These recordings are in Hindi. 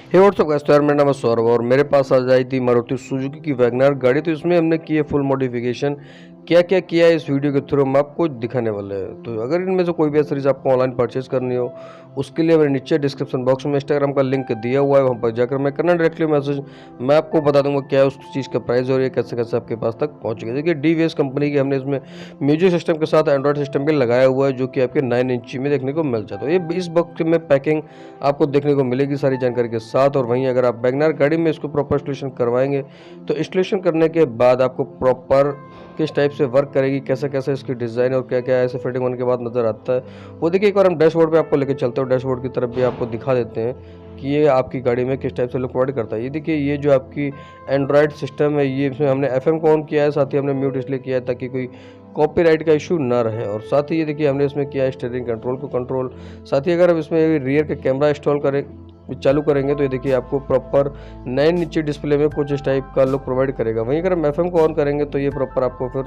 हे व्हाट्सअप गाइस, तो यार मेरा नाम है सौरभ और मेरे पास आज आई थी मारुति सुजुकी की वैगनर गाड़ी। तो इसमें हमने की है फुल मॉडिफिकेशन। क्या क्या किया है इस वीडियो के थ्रू हम आपको दिखाने वाले हैं। तो अगर इनमें से कोई भी एसेसरीज आपको ऑनलाइन परचेज करनी हो, उसके लिए मेरे नीचे डिस्क्रिप्शन बॉक्स में इंस्टाग्राम का लिंक दिया हुआ है, वहाँ पर जाकर मैं करना डायरेक्टली मैसेज। मैं आपको बता दूंगा क्या है उस चीज़ का प्राइस और ये कैसे कैसे आपके पास तक पहुँचेगा। देखिए डीवीएस कंपनी की हमने इसमें म्यूजिक सिस्टम के साथ एंड्रॉइड सिस्टम भी लगाया हुआ है, जो कि आपके 9 इंची में देखने को मिल जाता है। ये इस बॉक्स में पैकिंग आपको देखने को मिलेगी सारी जानकारी के साथ। और वहीं अगर आप वैगनर गाड़ी में इसको प्रॉपर इंस्टॉलेशन करवाएंगे तो इंस्टॉलेशन करने के बाद आपको प्रॉपर किस टाइप से वर्क करेगी, कैसे कैसे इसकी डिज़ाइन और क्या क्या ऐसे फिटिंग होने के बाद नज़र आता है, वो देखिए एक बार हम डैशबोर्ड पे आपको लेके चलते हो। डैशबोर्ड की तरफ भी आपको दिखा देते हैं कि ये आपकी गाड़ी में किस टाइप से लुक प्रोवाइड करता है। ये देखिए, ये जो आपकी एंड्रॉयड सिस्टम है, ये इसमें हमने एफएम को ऑन किया है, साथ ही हमने म्यूट इसलिए किया है ताकि कोई कॉपीराइट का इशू ना रहे। और साथ ही ये देखिए हमने इसमें किया है स्टीयरिंग कंट्रोल को कंट्रोल। साथ ही अगर हम इसमें रियर का कैमरा इंस्टॉल करें चालू करेंगे तो ये देखिए आपको प्रॉपर 9 इंची डिस्प्ले में कुछ इस टाइप का लुक प्रोवाइड करेगा। वहीं अगर हम एफएम को ऑन करेंगे तो ये प्रॉपर आपको फिर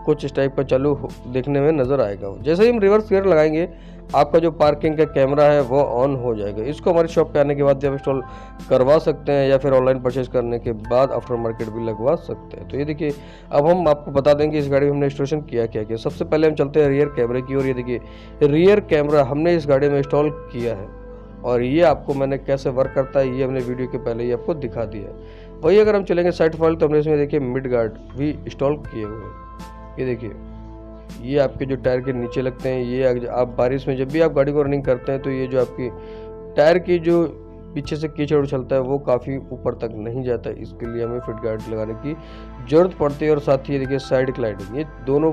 कुछ इस टाइप का चालू देखने में नज़र आएगा। जैसे ही हम रिवर्स गियर लगाएंगे आपका जो पार्किंग का कैमरा है वो ऑन हो जाएगा। इसको हमारी शॉप पे आने के बाद जब इंस्टॉल करवा सकते हैं या फिर ऑनलाइन परचेज करने के बाद आफ्टर मार्केट भी लगवा सकते हैं। तो ये देखिए अब हम आपको बता देंगे इस गाड़ी में हमने इंस्टॉलेशन किया क्या किया। सबसे पहले हम चलते हैं रियर कैमरे की ओर। ये देखिए रियर कैमरा हमने इस गाड़ी में इंस्टॉल किया है और ये आपको मैंने कैसे वर्क करता है ये हमने वीडियो के पहले ही आपको दिखा दिया है। वही अगर हम चलेंगे साइड फाइल तो हमने इसमें देखिए मिड गार्ड भी इंस्टॉल किए हुए हैं। ये देखिए ये आपके जो टायर के नीचे लगते हैं, ये आप बारिश में जब भी आप गाड़ी को रनिंग करते हैं तो ये जो आपकी टायर की जो पीछे से कीचड़ उछलता है वो काफ़ी ऊपर तक नहीं जाता है, इसके लिए हमें फिट गार्ड लगाने की ज़रूरत पड़ती है। और साथ ही ये देखिए साइड क्लाइडिंग, ये दोनों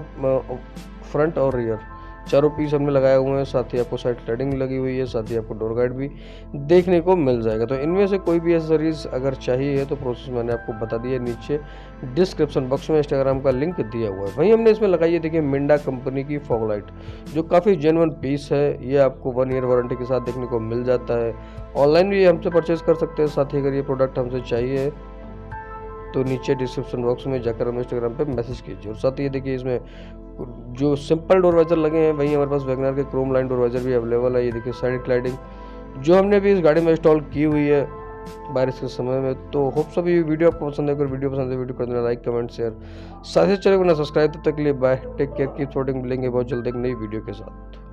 फ्रंट और रियर चारों पीस हमने लगाए हुए हैं। साथ ही आपको साइड क्लाइडिंग लगी हुई है, साथ ही आपको डोर गार्ड भी देखने को मिल जाएगा। तो इनमें से कोई भी एसेसरीज अगर चाहिए है तो प्रोसेस मैंने आपको बता दिया, नीचे डिस्क्रिप्शन बॉक्स में इंस्टाग्राम का लिंक दिया हुआ है। वहीं हमने इसमें लगाई है देखिए मिंडा कंपनी की फॉग लाइट, जो काफ़ी जेन्युइन पीस है। ये आपको 1 ईयर वारंटी के साथ देखने को मिल जाता है। ऑनलाइन भी हमसे परचेज कर सकते हैं। साथ ही अगर ये प्रोडक्ट हमसे चाहिए तो नीचे डिस्क्रिप्शन बॉक्स में जाकर हमें इंस्टाग्राम पे मैसेज कीजिए। और साथ ही ये देखिए इसमें जो सिंपल डोर वाइजर लगे हैं वहीं हमारे पास वैगनर के क्रोम लाइन डोर वाइजर भी अवेलेबल है। ये देखिए साइड क्लाइडिंग जो हमने भी इस गाड़ी में इंस्टॉल की हुई है बारिश के समय में। तो होप सभी वीडियो आपको पसंद है। अगर वीडियो पसंद है वीडियो कर देना लाइक कमेंट शेयर, साथ ही चैनल को ना सब्सक्राइब। तब तक के लिए bye, take care, keep supporting. मिलेंगे बहुत जल्द एक नई वीडियो के साथ।